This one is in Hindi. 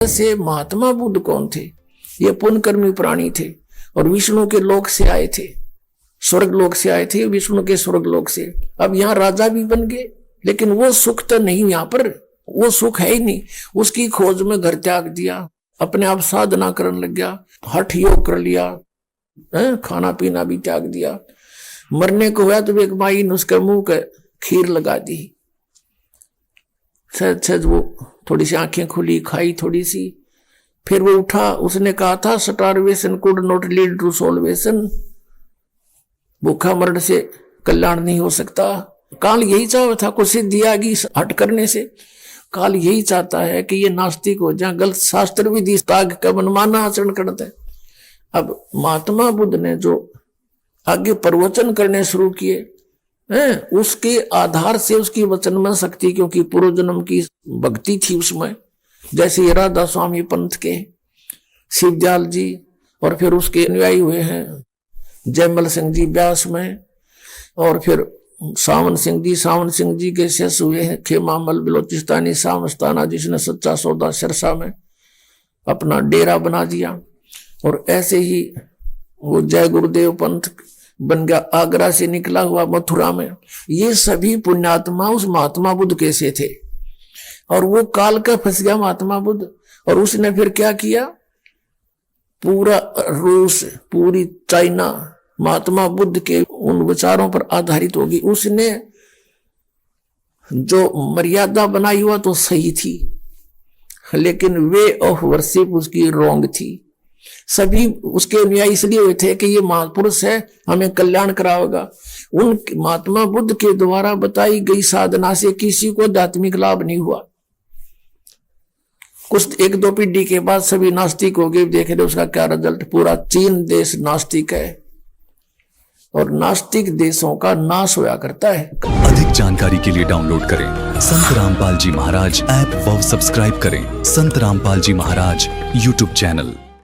से महात्मा बुद्ध कौन थे? ये पुण्यकर्मी प्राणी थे और विष्णु के लोक से आए थे, स्वर्ग लोक से आए थे, विष्णु के स्वर्ग लोक से। अब यहाँ राजा भी बन गए, लेकिन वो सुख तो नहीं, यहाँ पर वो सुख है ही नहीं। उसकी खोज में घर त्याग दिया, अपने आप साधना करने लग गया, हठ योग कर लिया, खाना पीना भी त्याग दिया। मरने को हुआ तो एक माई ने उसके मुंह के खीर लगा दी। सच वो थोड़ी सी आंखें खुली, खाई थोड़ी सी, फिर वो उठा। उसने कहा था starvation could not lead to salvation, भूखा मरण से कल्याण नहीं हो सकता। काल यही चाहता था, कुछ सिद्धि आ गई हट करने से। काल यही चाहता है कि ये नास्तिक हो जाए, गलत शास्त्र विधि त्याग का मनमाना आचरण करते हैं। अब महात्मा बुद्ध ने जो आगे प्रवचन करने शुरू किए हैं, उसके आधार से उसकी वचन में शक्ति, क्योंकि पूर्व जन्म की भक्ति थी उसमें, जैसे ये राधा स्वामी पंथ के शिवदयाल जी, और फिर उसके अनुयायी हुए हैं जयमल सिंह जी ब्यास में, और फिर सावन सिंह जी के शिष्य हुए हैं खेमामल बिलोचिस्तानी सामस्ताना, जिसने सच्चा सौदा सिरसा में अपना डेरा बना दिया। और ऐसे ही वो जय गुरुदेव पंथ बन गया, आगरा से निकला हुआ मथुरा में। ये सभी पुण्यात्मा उस महात्मा बुद्ध के से थे, और वो काल का फंस गया महात्मा बुद्ध। और उसने फिर क्या किया, पूरा रूस, पूरी चाइना महात्मा बुद्ध के उन विचारों पर आधारित होगी। उसने जो मर्यादा बनाई हुआ तो सही थी, लेकिन वे ऑफ वर्शिप उसकी रॉन्ग थी। सभी उसके अनुयायी इसलिए हुए थे कि ये महापुरुष है, हमें कल्याण कराएगा। उन महात्मा बुद्ध के द्वारा बताई गई साधना से किसी को आध्यात्मिक लाभ नहीं हुआ। कुछ एक दो पीढ़ी के बाद सभी नास्तिक हो गए। देख रहे उसका क्या रिजल्ट, पूरा चीन देश नास्तिक है, और नास्तिक देशों का नाश होया करता है। अधिक जानकारी के लिए डाउनलोड करें संत रामपाल जी महाराज ऐप व सब्सक्राइब करें संत रामपाल जी महाराज यूट्यूब चैनल।